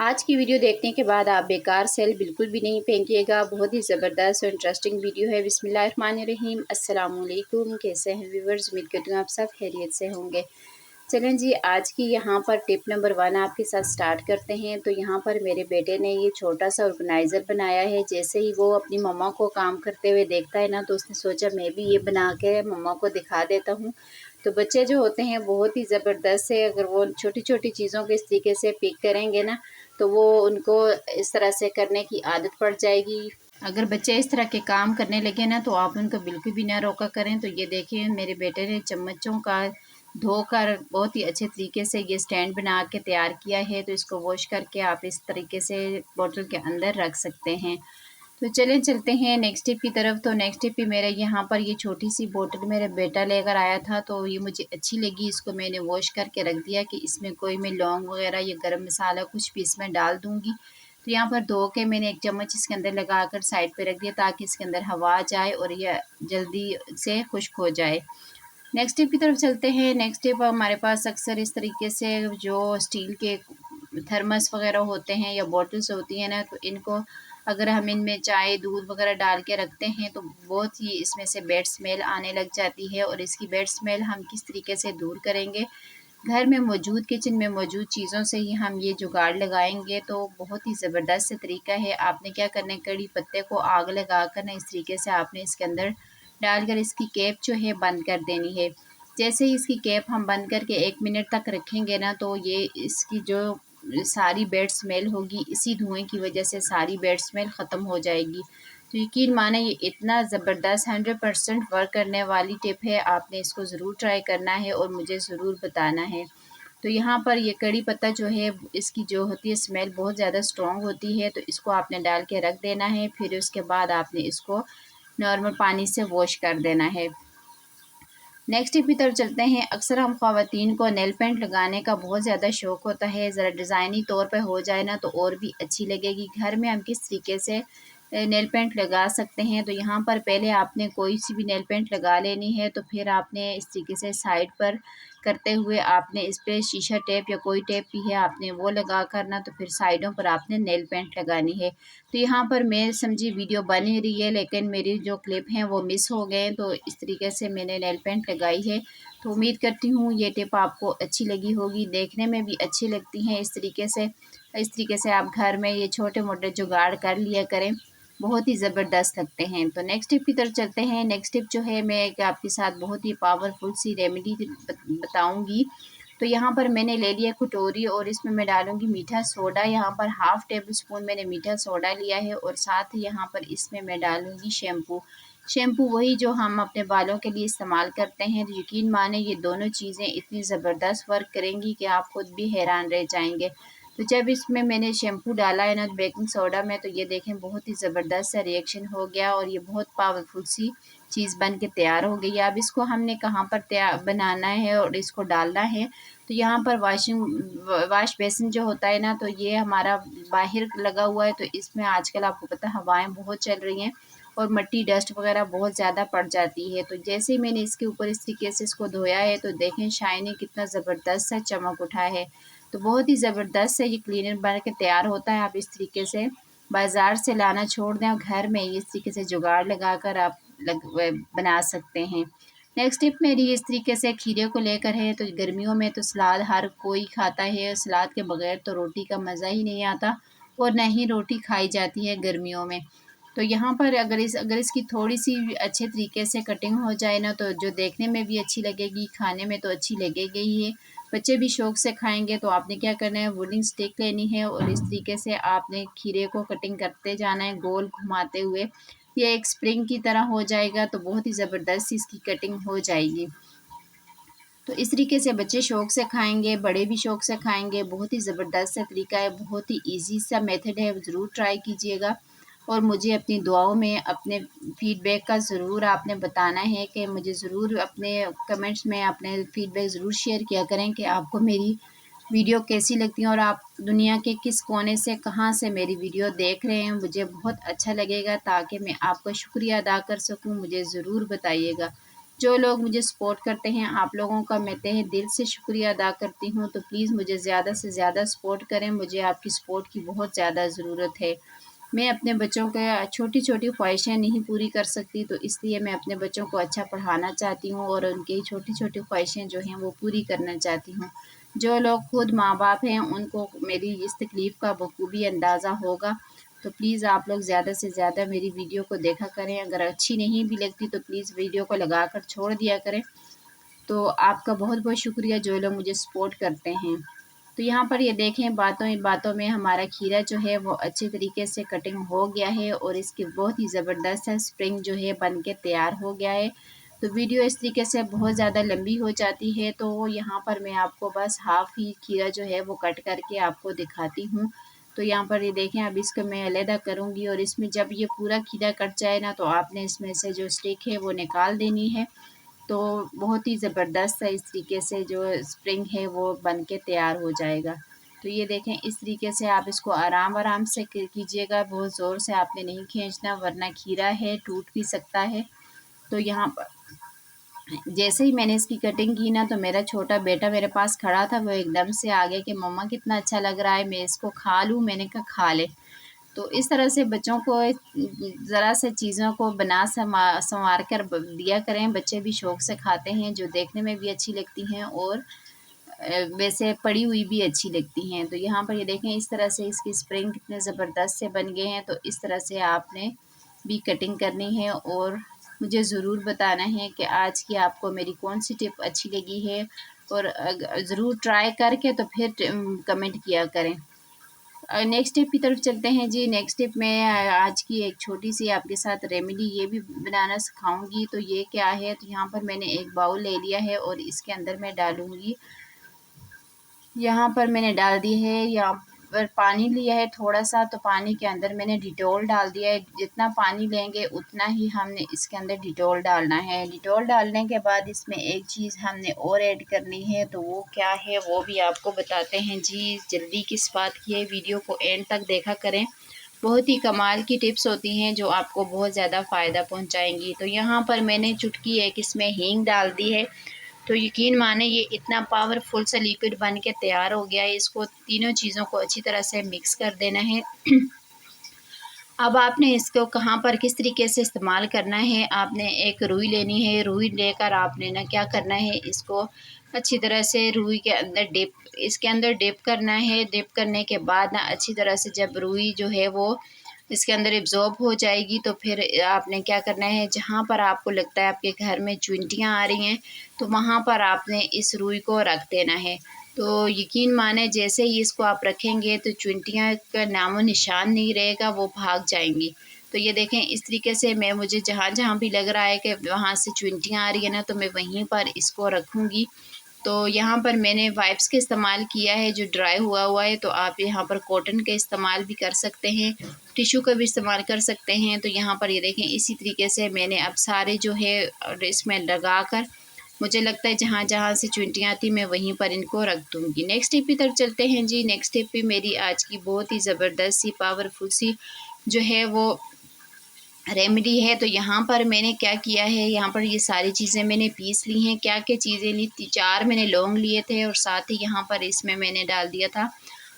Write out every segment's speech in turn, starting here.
आज की वीडियो देखने के बाद आप बेकार सेल बिल्कुल भी नहीं फेंकिएगा। बहुत ही ज़बरदस्त और इंटरेस्टिंग वीडियो है। बिस्मिल्लाहिर्रहमानिर्रहीम। अस्सलाम वालेकुम। कैसे हैं व्यूवर्स? उम्मीद करती हूँ आप सब खैरियत से होंगे। चलें जी, आज की यहाँ पर टिप नंबर 1 आपके साथ स्टार्ट करते हैं। तो यहाँ पर मेरे बेटे ने ये छोटा सा ऑर्गेनाइज़र बनाया है। जैसे ही वो अपनी मम्मा को काम करते हुए देखता है ना, तो उसने सोचा मैं भी ये बना के मम्मा को दिखा देता हूँ। तो बच्चे जो होते हैं बहुत ही ज़बरदस्त है। अगर वो छोटी-छोटी चीज़ों को इस तरीके से पिक करेंगे ना, तो वो उनको इस तरह से करने की आदत पड़ जाएगी। अगर बच्चे इस तरह के काम करने लगे ना, तो आप उनको बिल्कुल भी ना रोका करें। तो ये देखिए मेरे बेटे ने चम्मचों का धोकर बहुत ही अच्छे तरीके से ये स्टैंड बना के तैयार किया है। तो इसको वॉश करके आप इस तरीके से बोतल के अंदर रख सकते हैं। तो चलें चलते हैं नेक्स्ट टिप की तरफ। तो नेक्स्ट टिप भी मेरे यहाँ पर ये छोटी सी बोतल मेरा बेटा लेकर आया था, तो ये मुझे अच्छी लगी। इसको मैंने वॉश करके रख दिया कि इसमें कोई मैं लौंग वगैरह या गरम मसाला कुछ भी इसमें डाल दूँगी। तो यहाँ पर धो के मैंने एक चम्मच इसके अंदर लगाकर साइड पे रख दिया ताकि इसके अंदर हवा आ जाए और ये जल्दी से खुश्क हो जाए। नेक्स्ट टिप की तरफ चलते हैं। नेक्स्ट टिप हमारे पास अक्सर इस तरीके से जो स्टील के थर्मस वगैरह होते हैं या बॉटल्स होती हैं ना, तो इनको अगर हम इनमें चाय दूध वगैरह डाल के रखते हैं तो बहुत ही इसमें से बैड स्मेल आने लग जाती है। और इसकी बैड स्मेल हम किस तरीके से दूर करेंगे? घर में मौजूद किचन में मौजूद चीज़ों से ही हम ये जुगाड़ लगाएंगे, तो बहुत ही ज़बरदस्त तरीका है। आपने क्या करना है, कड़ी पत्ते को आग लगा कर ना इस तरीके से आपने इसके अंदर डालकर इसकी कैप जो है बंद कर देनी है। जैसे ही इसकी कैप हम बंद करके 1 मिनट तक रखेंगे ना, तो ये इसकी जो सारी बैड स्मेल होगी, इसी धुएँ की वजह से सारी बैड स्मेल ख़त्म हो जाएगी। तो यकीन माने ये इतना ज़बरदस्त 100% वर्क करने वाली टिप है। आपने इसको ज़रूर ट्राई करना है और मुझे ज़रूर बताना है। तो यहाँ पर ये कड़ी पत्ता जो है इसकी जो होती है स्मेल बहुत ज़्यादा स्ट्रॉन्ग होती है, तो इसको आपने डाल के रख देना है। फिर उसके बाद आपने इसको नॉर्मल पानी से वॉश कर देना है। नेक्स्ट टिप की तरफ चलते हैं। अक्सर हम ख़वातीन को नेल पेंट लगाने का बहुत ज़्यादा शौक़ होता है। ज़रा डिज़ाइनी तौर पे हो जाए ना, तो और भी अच्छी लगेगी। घर में हम किस तरीके से नेल पेंट लगा सकते हैं? तो यहाँ पर पहले आपने कोई सी भी नेल पेंट लगा लेनी है, तो फिर आपने इस तरीके से साइड पर करते हुए आपने इस पे शीशा टेप या कोई टेप भी है आपने वो लगा कर ना, तो फिर साइडों पर आपने नेल पेंट लगानी है। तो यहाँ पर मैं समझी वीडियो बन ही रही है, लेकिन मेरी जो क्लिप हैं वो मिस हो गए। तो इस तरीके से मैंने नेल पेंट लगाई है। तो उम्मीद करती हूँ ये टिप आपको अच्छी लगी होगी, देखने में भी अच्छी लगती हैं इस तरीके से आप घर में ये छोटे-मोटे जुगाड़ कर लिया करें, बहुत ही ज़बरदस्त लगते हैं। तो नेक्स्ट टिप की तरफ चलते हैं। नेक्स्ट टिप जो है मैं एक आपके साथ बहुत ही पावरफुल सी रेमेडी बताऊँगी। तो यहाँ पर मैंने ले लिया कटोरी और इसमें मैं डालूँगी मीठा सोडा। यहाँ पर हाफ़ टेबल स्पून मैंने मीठा सोडा लिया है और साथ ही यहाँ पर इसमें मैं डालूँगी शैम्पू। शैम्पू वही जो हम अपने बालों के लिए इस्तेमाल करते हैं। तो यकीन माने ये दोनों चीज़ें इतनी ज़बरदस्त वर्क करेंगी कि आप खुद भी हैरान रह जाएँगे। तो जब इसमें मैंने शैम्पू डाला है ना बेकिंग सोडा में, तो ये देखें बहुत ही ज़बरदस्त सा रिएक्शन हो गया और ये बहुत पावरफुल सी चीज़ बन के तैयार हो गई है। अब इसको हमने कहाँ पर तैयार बनाना है और इसको डालना है, तो यहाँ पर वाश बेसिन जो होता है ना, तो ये हमारा बाहर लगा हुआ है। तो इसमें आजकल आपको पता है हवाएँ बहुत चल रही हैं और मिट्टी डस्ट वगैरह बहुत ज़्यादा पड़ जाती है। तो जैसे ही मैंने इसके ऊपर इस तरीके से इसको धोया है, तो देखें शाइनिंग कितना ज़बरदस्त सा चमक उठा है। तो बहुत ही ज़बरदस्त से ये क्लीनर बन के तैयार होता है। आप इस तरीके से बाज़ार से लाना छोड़ दें और घर में इस तरीके से जुगाड़ लगाकर आप बना सकते हैं। नेक्स्ट टिप मेरी इस तरीके से खीरे को लेकर है। तो गर्मियों में तो सलाद हर कोई खाता है, सलाद के बगैर तो रोटी का मज़ा ही नहीं आता और ना ही रोटी खाई जाती है गर्मियों में। तो यहाँ पर अगर इसकी थोड़ी-सी अच्छे तरीके से कटिंग हो जाए ना, तो जो देखने में भी अच्छी लगेगी, खाने में तो अच्छी लगेगी ही है। बच्चे भी शौक से खाएँगे। तो आपने क्या करना है, वुडन स्टिक लेनी है और इस तरीके से आपने खीरे को कटिंग करते जाना है गोल घुमाते हुए। ये एक स्प्रिंग की तरह हो जाएगा, तो बहुत ही ज़बरदस्त इसकी कटिंग हो जाएगी। तो इस तरीके से बच्चे शौक से खाएँगे, बड़े भी शौक से खाएँगे। बहुत ही ज़बरदस्त सा तरीका है, बहुत ही ईज़ी सा मेथड है, ज़रूर ट्राई कीजिएगा। और मुझे अपनी दुआओं में अपने फ़ीडबैक का ज़रूर आपने बताना है कि मुझे ज़रूर अपने कमेंट्स में अपने फ़ीडबैक ज़रूर शेयर किया करें कि आपको मेरी वीडियो कैसी लगती है और आप दुनिया के किस कोने से, कहाँ से मेरी वीडियो देख रहे हैं। मुझे बहुत अच्छा लगेगा ताकि मैं आपका शुक्रिया अदा कर सकूँ। मुझे ज़रूर बताइएगा। जो लोग मुझे सपोर्ट करते हैं, आप लोगों का मैं तहे दिल से शुक्रिया अदा करती हूँ। तो प्लीज़ मुझे ज़्यादा से ज़्यादा सपोर्ट करें, मुझे आपकी सपोर्ट की बहुत ज़्यादा ज़रूरत है। मैं अपने बच्चों के छोटी-छोटी ख्वाहिशें नहीं पूरी कर सकती, तो इसलिए मैं अपने बच्चों को अच्छा पढ़ाना चाहती हूँ और उनकी छोटी-छोटी ख्वाहिशें जो हैं वो पूरी करना चाहती हूँ। जो लोग खुद माँ-बाप हैं, उनको मेरी इस तकलीफ़ का बखूबी अंदाज़ा होगा। तो प्लीज़ आप लोग ज़्यादा से ज़्यादा मेरी वीडियो को देखा करें। अगर अच्छी नहीं भी लगती तो प्लीज़ वीडियो को लगाकर छोड़ दिया करें। तो आपका बहुत-बहुत शुक्रिया जो लोग मुझे सपोर्ट करते हैं। तो यहाँ पर ये देखें, बातों ही बातों में हमारा खीरा जो है वो अच्छे तरीके से कटिंग हो गया है और इसकी बहुत ही ज़बरदस्त है स्प्रिंग जो है बन के तैयार हो गया है। तो वीडियो इस तरीके से बहुत ज़्यादा लंबी हो जाती है, तो यहाँ पर मैं आपको बस हाफ़ ही खीरा जो है वो कट करके आपको दिखाती हूँ। तो यहाँ पर ये देखें, अब इसको मैं अलहदा करूँगी और इसमें जब ये पूरा खीरा कट जाए ना, तो आपने इसमें से जो स्टिक है वो निकाल देनी है। तो बहुत ही ज़बरदस्त है, इस तरीके से जो स्प्रिंग है वो बन के तैयार हो जाएगा। तो ये देखें, इस तरीके से आप इसको आराम-आराम से कीजिएगा, बहुत ज़ोर से आपने नहीं खींचना वरना खीरा है टूट भी सकता है। तो यहाँ पर जैसे ही मैंने इसकी कटिंग की ना, तो मेरा छोटा बेटा मेरे पास खड़ा था, वो एकदम से आ गया कि मम्मा कितना अच्छा लग रहा है, मैं इसको खा लूँ? मैंने कहा खा ले। तो इस तरह से बच्चों को ज़रा से चीज़ों को बना संवार कर दिया करें, बच्चे भी शौक़ से खाते हैं, जो देखने में भी अच्छी लगती हैं और वैसे पड़ी हुई भी अच्छी लगती हैं। तो यहाँ पर ये देखें, इस तरह से इसकी स्प्रिंग कितने ज़बरदस्त से बन गए हैं। तो इस तरह से आपने भी कटिंग करनी है और मुझे ज़रूर बताना है कि आज की आपको मेरी कौन-सी टिप अच्छी लगी है और ज़रूर ट्राई करके तो फिर कमेंट किया करें। नेक्स्ट टिप की तरफ चलते हैं जी। नेक्स्ट टिप में आज की एक छोटी-सी आपके साथ रेमेडी ये भी बनाना सिखाऊँगी। तो ये क्या है, तो यहाँ पर मैंने एक बाउल ले लिया है और इसके अंदर मैं डालूँगी, यहाँ पर मैंने डाल दी है, यहाँ पर पानी लिया है थोड़ा-सा, तो पानी के अंदर मैंने डिटॉल डाल दिया है। जितना पानी लेंगे उतना ही हमने इसके अंदर डिटॉल डालना है। डिटॉल डालने के बाद इसमें एक चीज़ हमने और ऐड करनी है, तो वो क्या है वो भी आपको बताते हैं जी। जल्दी किस बात की है, वीडियो को एंड तक देखा करें। बहुत ही कमाल की टिप्स होती हैं जो आपको बहुत ज़्यादा फ़ायदा पहुँचाएँगी। तो यहाँ पर मैंने चुटकी एक इसमें हींग डाल दी है। तो यकीन माने ये इतना पावरफुल सा लिक्विड बन के तैयार हो गया है। इसको तीनों चीज़ों को अच्छी तरह से मिक्स कर देना है। अब आपने इसको कहाँ पर किस तरीके से इस्तेमाल करना है, आपने एक रुई लेनी है। रुई लेकर आपने ना क्या करना है, इसको अच्छी तरह से रुई के अंदर इसके अंदर डिप करना है। डिप करने के बाद ना अच्छी तरह से जब रुई जो है वो इसके अंदर एब्ज़ॉर्ब हो जाएगी, तो फिर आपने क्या करना है, जहाँ पर आपको लगता है आपके घर में चुइंटियाँ आ रही हैं, तो वहाँ पर आपने इस रुई को रख देना है। तो यकीन माने जैसे ही इसको आप रखेंगे तो चुइंटियाँ का नामो-निशान नहीं रहेगा, वो भाग जाएँगी। तो ये देखें, इस तरीके से मैं मुझे जहाँ-जहाँ भी लग रहा है कि वहाँ से चुइंटियाँ आ रही है ना, तो मैं वहीं पर इसको रखूँगी। तो यहाँ पर मैंने वाइप्स का इस्तेमाल किया है जो ड्राई हुआ है, तो आप यहाँ पर कॉटन का इस्तेमाल भी कर सकते हैं, टिश्यू का भी इस्तेमाल कर सकते हैं। तो यहाँ पर ये देखें, इसी तरीके से मैंने अब सारे जो है इसमें लगाकर मुझे लगता है जहाँ-जहाँ से चुइंटियाँ थी मैं वहीं पर इनको रख दूँगी। नेक्स्ट टिप की तरफ चलते हैं जी। नेक्स्ट टिप भी मेरी आज की बहुत ही ज़बरदस्त सी पावरफुल सी जो है वो रेमेडी है। तो यहाँ पर मैंने क्या किया है, यहाँ पर ये सारी चीज़ें मैंने पीस ली हैं। क्या-क्या चीज़ें ली थी, 4 मैंने लौंग लिए थे और साथ ही यहाँ पर इसमें मैंने डाल दिया था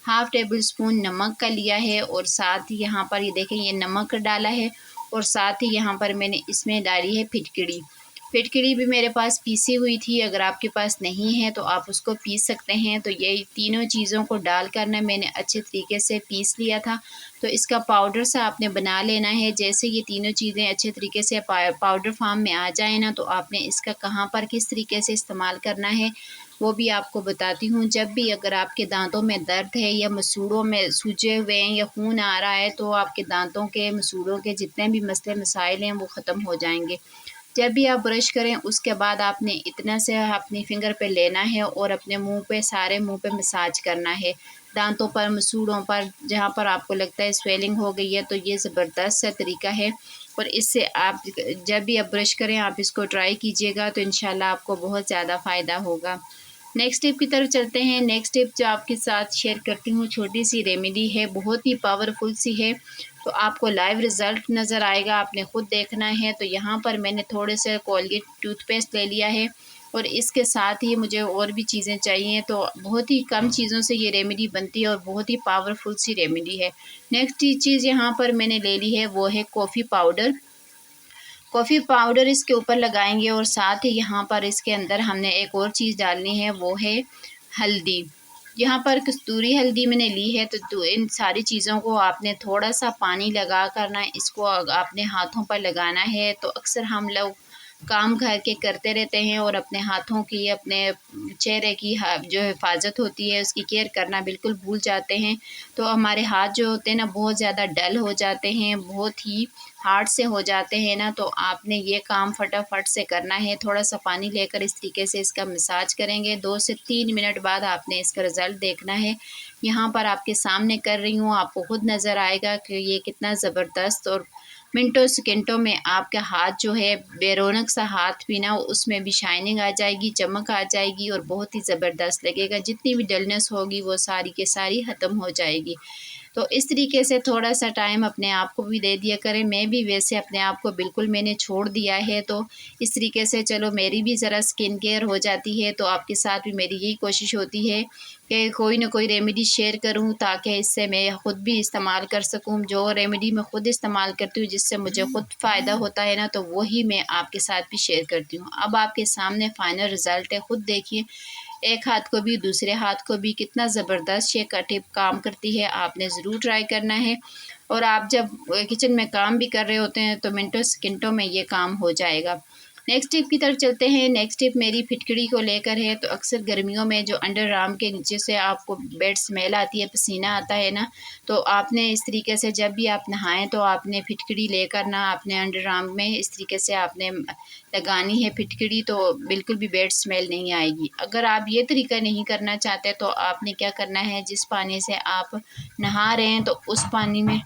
हाफ़ टेबल स्पून नमक का लिया है और साथ ही यहाँ पर ये देखें ये नमक डाला है और साथ ही यहाँ पर मैंने इसमें डाली है फिटकड़ी। फिटकड़ी भी मेरे पास पीसी हुई थी, अगर आपके पास नहीं है तो आप उसको पीस सकते हैं। तो ये तीनों चीज़ों को डालकर ना मैंने अच्छे तरीके से पीस लिया था। तो इसका पाउडर सा आपने बना लेना है। जैसे ये तीनों चीज़ें अच्छे तरीके से पाउडर फॉर्म में आ जाए ना, तो आपने इसका कहाँ पर किस तरीके से इस्तेमाल करना है वो भी आपको बताती हूँ। जब भी अगर आपके दांतों में दर्द है या मसूड़ों में सूजे हुए हैं या खून आ रहा है, तो आपके दांतों के मसूड़ों के जितने भी मसले मसाइल हैं वो ख़त्म हो जाएंगे। जब भी आप ब्रश करें उसके बाद आपने इतना से अपनी फिंगर पे लेना है और अपने मुंह पे सारे मुंह पे मसाज करना है, दांतों पर, मसूड़ों पर, जहाँ पर आपको लगता है स्वेलिंग हो गई है। तो ये ज़बरदस्त सा तरीका है और इससे आप जब भी आप ब्रश करें आप इसको ट्राई कीजिएगा, तो इंशाल्लाह आपको बहुत ज़्यादा फ़ायदा होगा। नेक्स्ट टिप की तरफ चलते हैं। नेक्स्ट टिप जो आपके साथ शेयर करती हूँ, छोटी सी रेमेडी है, बहुत ही पावरफुल सी है। तो आपको लाइव रिज़ल्ट नज़र आएगा, आपने ख़ुद देखना है। तो यहाँ पर मैंने थोड़े से कोलगेट टूथपेस्ट ले लिया है और इसके साथ ही मुझे और भी चीज़ें चाहिए। तो बहुत ही कम चीज़ों से ये रेमेडी बनती है और बहुत ही पावरफुल सी रेमेडी है। नेक्स्ट चीज़ यहाँ पर मैंने ले ली है, वो है कॉफ़ी पाउडर। कॉफ़ी पाउडर इसके ऊपर लगाएंगे और साथ ही यहाँ पर इसके अंदर हमने एक और चीज़ डालनी है, वो है हल्दी। यहाँ पर कस्तूरी हल्दी मैंने ली है। तो इन सारी चीज़ों को आपने थोड़ा सा पानी लगा कर ना इसको अपने हाथों पर लगाना है। तो अक्सर हम लोग काम घर के करते रहते हैं और अपने हाथों की, अपने चेहरे की जो हिफाजत होती है उसकी केयर करना बिल्कुल भूल जाते हैं। तो हमारे हाथ जो होते हैं ना बहुत ज़्यादा डल हो जाते हैं, बहुत ही हार्ड से हो जाते हैं ना। तो आपने ये काम फटाफट से करना है। थोड़ा सा पानी लेकर इस तरीके से इसका मसाज करेंगे। 2 से 3 मिनट बाद आपने इसका रिज़ल्ट देखना है। यहाँ पर आपके सामने कर रही हूँ, आपको खुद नज़र आएगा कि ये कितना ज़बरदस्त, और मिनटों सेकंडों में आपका हाथ जो है बेरौनक सा हाथ भी ना, उसमें भी शाइनिंग आ जाएगी, चमक आ जाएगी और बहुत ही ज़बरदस्त लगेगा। जितनी भी डलनेस होगी वो सारी की सारी ख़त्म हो जाएगी। तो इस तरीके से थोड़ा सा टाइम अपने आप को भी दे दिया करें। मैं भी वैसे अपने आप को बिल्कुल मैंने छोड़ दिया है। तो इस तरीके से चलो मेरी भी ज़रा स्किन केयर हो जाती है। तो आपके साथ भी मेरी यही कोशिश होती है कि कोई ना कोई रेमेडी शेयर करूं ताकि इससे मैं ख़ुद भी इस्तेमाल कर सकूं। जो रेमेडी मैं ख़ुद इस्तेमाल करती हूँ जिससे मुझे ख़ुद फ़ायदा होता है ना, तो वही मैं आपके साथ भी शेयर करती हूँ। अब आपके सामने फ़ाइनल रिज़ल्ट है, ख़ुद देखिए। एक हाथ को भी दूसरे हाथ को भी कितना ज़बरदस्त ये टिप काम करती है। आपने ज़रूर ट्राई करना है। और आप जब किचन में काम भी कर रहे होते हैं तो मिनटों सेकंडों में ये काम हो जाएगा। नेक्स्ट टिप की तरफ चलते हैं। नेक्स्ट टिप मेरी फिटकड़ी को लेकर है। तो अक्सर गर्मियों में जो अंडर आर्म के नीचे से आपको बैड स्मेल आती है, पसीना आता है ना, तो आपने इस तरीके से जब भी आप नहाएं तो आपने फिटकड़ी लेकर ना अपने अंडर आर्म में इस तरीके से आपने लगानी है फिटकड़ी। तो बिल्कुल भी बैड स्मेल नहीं आएगी। अगर आप ये तरीका नहीं करना चाहते तो आपने क्या करना है, जिस पानी से आप नहा रहे हैं तो उस पानी में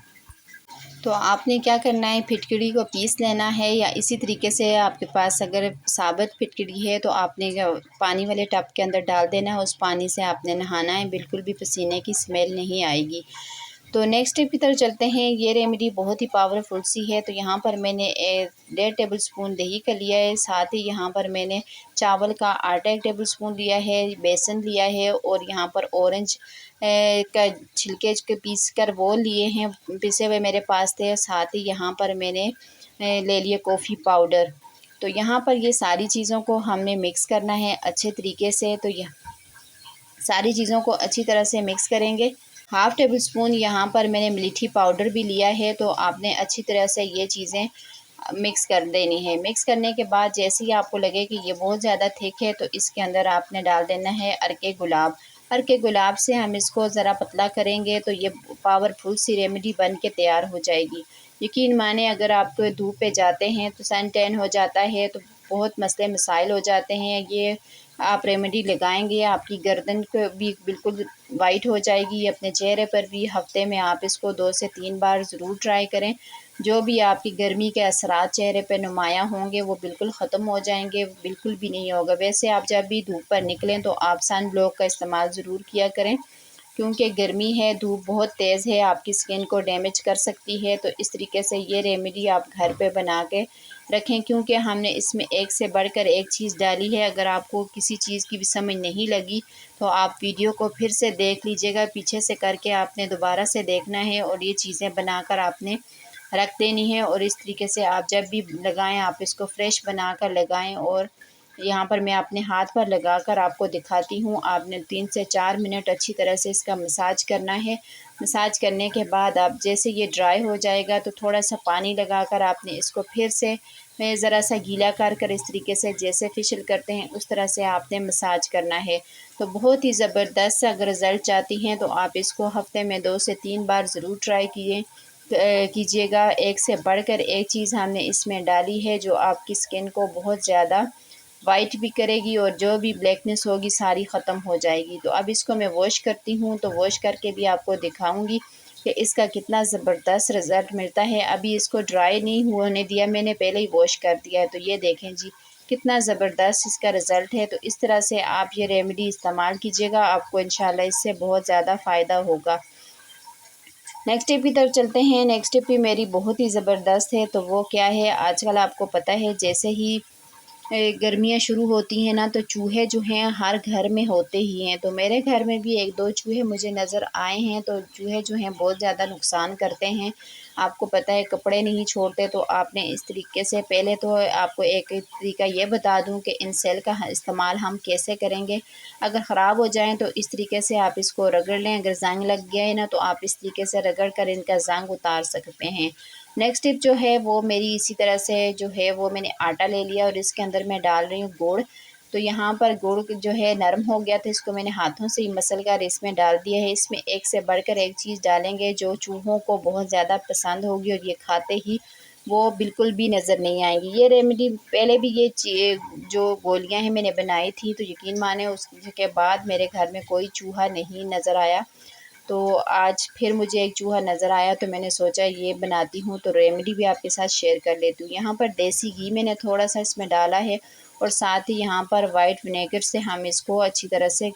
तो आपने क्या करना है, फिटकड़ी को पीस लेना है। या इसी तरीके से आपके पास अगर साबुत फिटकड़ी है तो आपने पानी वाले टब के अंदर डाल देना है। उस पानी से आपने नहाना है, बिल्कुल भी पसीने की स्मेल नहीं आएगी। तो नेक्स्ट टिप की तरफ चलते हैं। ये रेमेडी बहुत ही पावरफुल सी है। तो यहाँ पर मैंने 1.5 टेबल स्पून दही का लिया है। साथ ही यहाँ पर मैंने चावल का आटा 1 टेबल स्पून लिया है, बेसन लिया है और यहाँ पर ऑरेंज का छिलके के पीस कर वो लिए हैं, पिसे हुए मेरे पास थे। साथ ही यहाँ पर मैंने ले लिए कॉफ़ी पाउडर। तो यहाँ पर ये सारी चीज़ों को हमने मिक्स करना है अच्छे तरीके से। तो यह सारी चीज़ों को अच्छी तरह से मिक्स करेंगे। हाफ़ टेबल स्पून यहाँ पर मैंने मिलीठी पाउडर भी लिया है। तो आपने अच्छी तरह से ये चीज़ें मिक्स कर देनी है। मिक्स करने के बाद जैसे ही आपको लगे कि ये बहुत ज़्यादा थिक है तो इसके अंदर आपने डाल देना है अर्के गुलाब। अर्के गुलाब से हम इसको ज़रा पतला करेंगे तो ये पावरफुल सी रेमेडी बन के तैयार हो जाएगी। यकीन माने अगर आप धूप पे जाते हैं तो सन टैन हो जाता है, तो बहुत मसले मसाइल हो जाते हैं। ये आप रेमेडी लगाएंगे आपकी गर्दन को भी बिल्कुल वाइट हो जाएगी, अपने चेहरे पर भी। हफ्ते में आप इसको 2 से 3 बार ज़रूर ट्राई करें। जो भी आपकी गर्मी के असरात चेहरे पे नुमायाँ होंगे वो बिल्कुल ख़त्म हो जाएंगे, बिल्कुल भी नहीं होगा। वैसे आप जब भी धूप पर निकलें तो आप सन ब्लॉक का इस्तेमाल ज़रूर किया करें, क्योंकि गर्मी है, धूप बहुत तेज़ है, आपकी स्किन को डैमेज कर सकती है। तो इस तरीके से ये रेमेडी आप घर पे बना के रखें, क्योंकि हमने इसमें एक से बढ़कर एक चीज़ डाली है। अगर आपको किसी चीज़ की भी समझ नहीं लगी तो आप वीडियो को फिर से देख लीजिएगा, पीछे से करके आपने दोबारा से देखना है और ये चीज़ें बनाकर आपने रख देनी है। और इस तरीके से आप जब भी लगाएं आप इसको फ्रेश बनाकर लगाएं। और यहाँ पर मैं अपने हाथ पर लगाकर आपको दिखाती हूँ। आपने 3 से 4 मिनट अच्छी तरह से इसका मसाज करना है। मसाज करने के बाद आप जैसे ये ड्राई हो जाएगा तो थोड़ा सा पानी लगाकर आपने इसको फिर से मैं ज़रा सा गीला कर इस तरीके से जैसे फेशियल करते हैं उस तरह से आपने मसाज करना है। तो बहुत ही ज़बरदस्त अगर रिज़ल्ट चाहती हैं तो आप इसको हफ़्ते में 2 से 3 बार ज़रूर ट्राई कीजिएगा। एक से बढ़कर एक चीज़ हमने इसमें डाली है जो आपकी स्किन को बहुत ज़्यादा वाइट भी करेगी और जो भी ब्लैकनेस होगी सारी ख़त्म हो जाएगी। तो अब इसको मैं वॉश करती हूँ, तो वॉश करके भी आपको दिखाऊंगी कि इसका कितना ज़बरदस्त रिज़ल्ट मिलता है। अभी इसको ड्राई नहीं होने दिया, मैंने पहले ही वॉश कर दिया है। तो ये देखें जी, कितना ज़बरदस्त इसका रिज़ल्ट है। तो इस तरह से आप ये रेमेडी इस्तेमाल कीजिएगा, आपको इंशाल्लाह इससे बहुत ज़्यादा फ़ायदा होगा। नेक्स्ट टिप की तरफ चलते हैं। नेक्स्ट टिप भी मेरी बहुत ही ज़बरदस्त है। तो वो क्या है, आजकल आपको पता है जैसे ही गर्मियाँ शुरू होती हैं ना, तो चूहे जो हैं हर घर में होते ही हैं। तो मेरे घर में भी 1-2 चूहे मुझे नज़र आए हैं। तो चूहे जो हैं बहुत ज़्यादा नुकसान करते हैं। आपको पता है कपड़े नहीं छोड़ते। तो आपने इस तरीके से, पहले तो आपको एक तरीका ये बता दूं कि इन सेल का इस्तेमाल हम कैसे करेंगे। अगर ख़राब हो जाएँ तो इस तरीके से आप इसको रगड़ लें। अगर ज़ंग लग गया है ना, तो आप इस तरीके से रगड़ कर इनका ज़ंग उतार सकते हैं। नेक्स्ट टिप जो है वो मेरी इसी तरह से जो है, वो मैंने आटा ले लिया और इसके अंदर मैं डाल रही हूँ गुड़। तो यहाँ पर गुड़ जो है नरम हो गया था, इसको मैंने हाथों से ही मसल कर इसमें डाल दिया है। इसमें एक से बढ़कर एक चीज़ डालेंगे जो चूहों को बहुत ज़्यादा पसंद होगी और ये खाते ही वो बिल्कुल भी नज़र नहीं आएंगी। ये रेमेडी पहले भी ये जो गोलियां हैं मैंने बनाई थी, तो यकीन माने उसके बाद मेरे घर में कोई चूहा नहीं नज़र आया। तो आज फिर मुझे एक चूहा नज़र आया, तो मैंने सोचा ये बनाती हूँ, तो रेमेडी भी आपके साथ शेयर कर लेती हूँ। यहाँ पर देसी घी मैंने थोड़ा सा इसमें डाला है और साथ ही यहाँ पर वाइट विनेगर से हम इसको अच्छी तरह से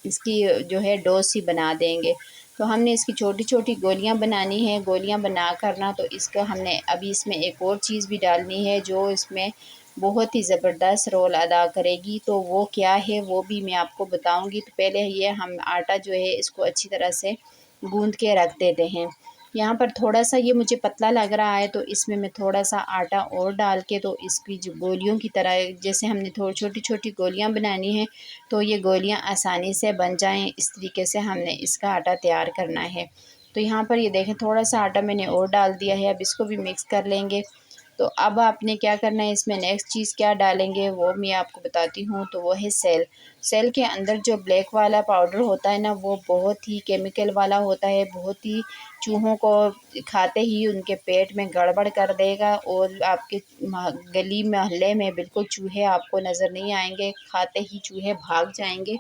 इसकी जो है डोज सी बना देंगे। तो हमने इसकी छोटी छोटी गोलियाँ बनानी है। गोलियाँ बना कर ना, तो इसका हमने अभी इसमें एक और चीज़ भी डालनी है जो इसमें बहुत ही ज़बरदस्त रोल अदा करेगी। तो वो क्या है वो भी मैं आपको बताऊंगी। तो पहले ये हम आटा जो है इसको अच्छी तरह से गूंद के रख देते हैं। यहाँ पर थोड़ा सा ये मुझे पतला लग रहा है, तो इसमें मैं थोड़ा सा आटा और डाल के, तो इसकी जो गोलियों की तरह, जैसे हमने थोड़ी छोटी छोटी गोलियाँ बनानी हैं, तो ये गोलियाँ आसानी से बन जाएं, इस तरीके से हमने इसका आटा तैयार करना है। तो यहाँ पर ये देखें थोड़ा सा आटा मैंने और डाल दिया है। अब इसको भी मिक्स कर लेंगे। तो अब आपने क्या करना है, इसमें नेक्स्ट चीज़ क्या डालेंगे वो मैं आपको बताती हूँ। तो वो है सेल। सेल के अंदर जो ब्लैक वाला पाउडर होता है ना, वो बहुत ही केमिकल वाला होता है। बहुत ही चूहों को खाते ही उनके पेट में गड़बड़ कर देगा और आपके गली मोहल्ले में बिल्कुल चूहे आपको नज़र नहीं आएंगे। खाते ही चूहे भाग जाएंगे।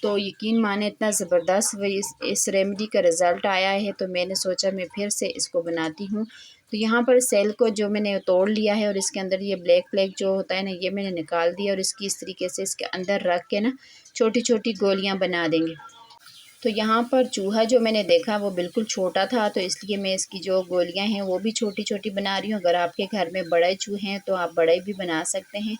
तो यकीन माने इतना ज़बरदस्त इस रेमेडी का रिज़ल्ट आया है, तो मैंने सोचा मैं फिर से इसको बनाती हूँ। तो यहाँ पर सेल को जो मैंने तोड़ लिया है और इसके अंदर ये ब्लैक ब्लैक जो होता है ना, ये मैंने निकाल दिया और इसकी इस तरीके से इसके अंदर रख के ना छोटी छोटी गोलियाँ बना देंगे। तो यहाँ पर चूहा जो मैंने देखा वो बिल्कुल छोटा था, तो इसलिए मैं इसकी जो गोलियाँ हैं वो भी छोटी छोटी बना रही हूँ। अगर आपके घर में बड़े चूहे हैं तो आप बड़े भी बना सकते हैं।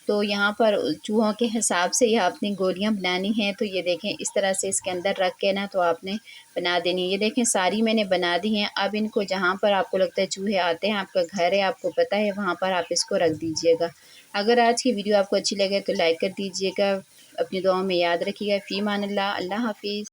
तो यहाँ पर चूहों के हिसाब से ही आपने गोलियाँ बनानी हैं। तो ये देखें इस तरह से इसके अंदर रख के ना, तो आपने बना देनी है। ये देखें सारी मैंने बना दी हैं। अब इनको जहाँ पर आपको लगता है चूहे आते हैं, आपका घर है, आपको पता है, वहाँ पर आप इसको रख दीजिएगा। अगर आज की वीडियो आपको अच्छी लगे तो लाइक कर दीजिएगा। अपनी दुआओं में याद रखिएगा। फ़ी अमान अल्लाह। अल्लाह हाफिज़।